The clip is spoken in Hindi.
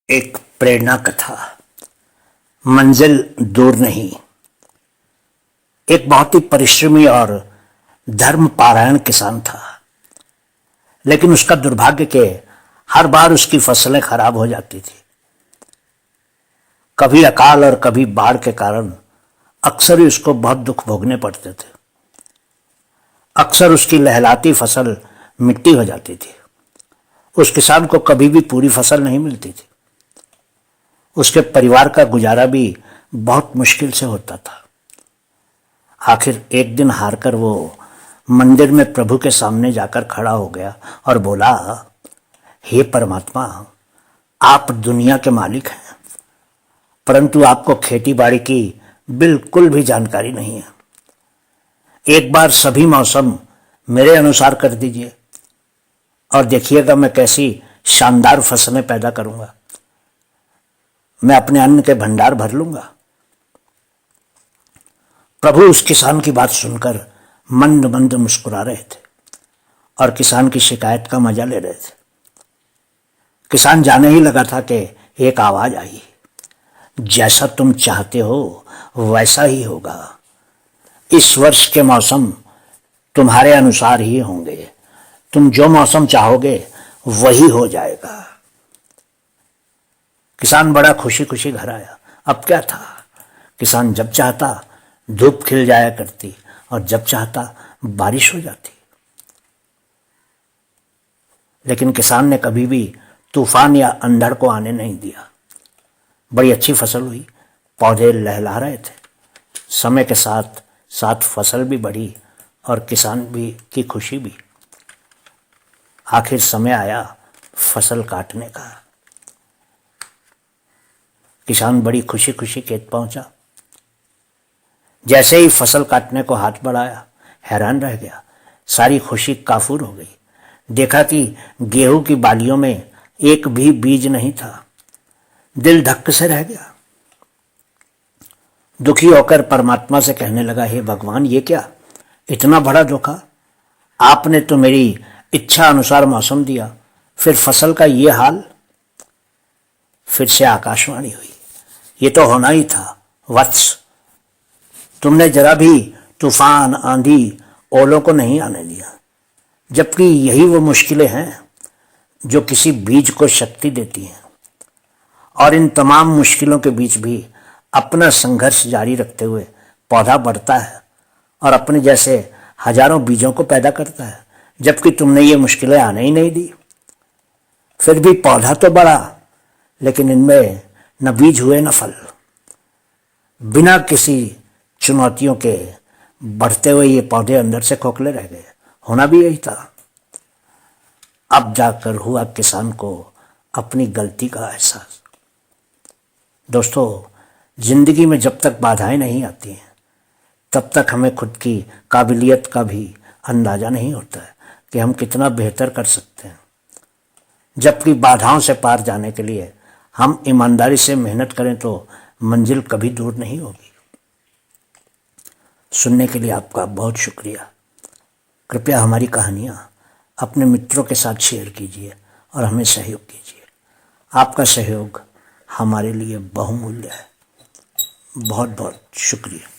एक प्रेरणा कथा। मंजिल दूर नहीं। एक बहुत ही परिश्रमी और धर्मपरायण किसान था, लेकिन उसका दुर्भाग्य के हर बार उसकी फसलें खराब हो जाती थी। कभी अकाल और कभी बाढ़ के कारण अक्सर ही उसको बहुत दुख भोगने पड़ते थे। अक्सर उसकी लहलाती फसल मिट्टी हो जाती थी। उस किसान को कभी भी पूरी फसल नहीं मिलती थी। उसके परिवार का गुजारा भी बहुत मुश्किल से होता था। आखिर एक दिन हारकर वो मंदिर में प्रभु के सामने जाकर खड़ा हो गया और बोला, हे परमात्मा, आप दुनिया के मालिक हैं, परंतु आपको खेती बाड़ी की बिल्कुल भी जानकारी नहीं है। एक बार सभी मौसम मेरे अनुसार कर दीजिए और देखिएगा मैं कैसी शानदार फसलें पैदा करूंगा। मैं अपने अन्न के भंडार भर लूंगा। प्रभु उस किसान की बात सुनकर मंद मंद मुस्कुरा रहे थे और किसान की शिकायत का मजा ले रहे थे। किसान जाने ही लगा था कि एक आवाज आई, जैसा तुम चाहते हो वैसा ही होगा। इस वर्ष के मौसम तुम्हारे अनुसार ही होंगे। तुम जो मौसम चाहोगे वही हो जाएगा। किसान बड़ा खुशी खुशी घर आया। अब क्या था, किसान जब चाहता धूप खिल जाया करती और जब चाहता बारिश हो जाती। लेकिन किसान ने कभी भी तूफान या अंधड़ को आने नहीं दिया। बड़ी अच्छी फसल हुई, पौधे लहला रहे थे। समय के साथ साथ फसल भी बढ़ी और किसान भी की खुशी भी। आखिर समय आया फसल काटने का। किसान बड़ी खुशी खुशी खेत पहुंचा। जैसे ही फसल काटने को हाथ बढ़ाया, हैरान रह गया। सारी खुशी काफूर हो गई। देखा कि गेहूं की बालियों में एक भी बीज नहीं था। दिल धक्क से रह गया। दुखी होकर परमात्मा से कहने लगा, हे भगवान, ये क्या, इतना बड़ा धोखा। आपने तो मेरी इच्छा अनुसार मौसम दिया, फिर फसल का ये हाल। फिर से आकाशवाणी हुई, ये तो होना ही था वत्स। तुमने जरा भी तूफान, आंधी, ओलों को नहीं आने दिया, जबकि यही वो मुश्किलें हैं जो किसी बीज को शक्ति देती हैं। और इन तमाम मुश्किलों के बीच भी अपना संघर्ष जारी रखते हुए पौधा बढ़ता है और अपने जैसे हजारों बीजों को पैदा करता है, जबकि तुमने ये मुश्किलें आने ही नहीं दी। फिर भी पौधा तो बढ़ा, लेकिन इनमें न बीज हुए न फल। बिना किसी चुनौतियों के बढ़ते हुए ये पौधे अंदर से खोखले रह गए। होना भी यही था। अब जाकर हुआ किसान को अपनी गलती का एहसास। दोस्तों, जिंदगी में जब तक बाधाएं नहीं आती हैं, तब तक हमें खुद की काबिलियत का भी अंदाजा नहीं होता है कि हम कितना बेहतर कर सकते हैं। जबकि बाधाओं से पार जाने के लिए हम ईमानदारी से मेहनत करें तो मंजिल कभी दूर नहीं होगी। सुनने के लिए आपका बहुत शुक्रिया। कृपया हमारी कहानियाँ अपने मित्रों के साथ शेयर कीजिए और हमें सहयोग कीजिए। आपका सहयोग हमारे लिए बहुमूल्य है। बहुत बहुत शुक्रिया।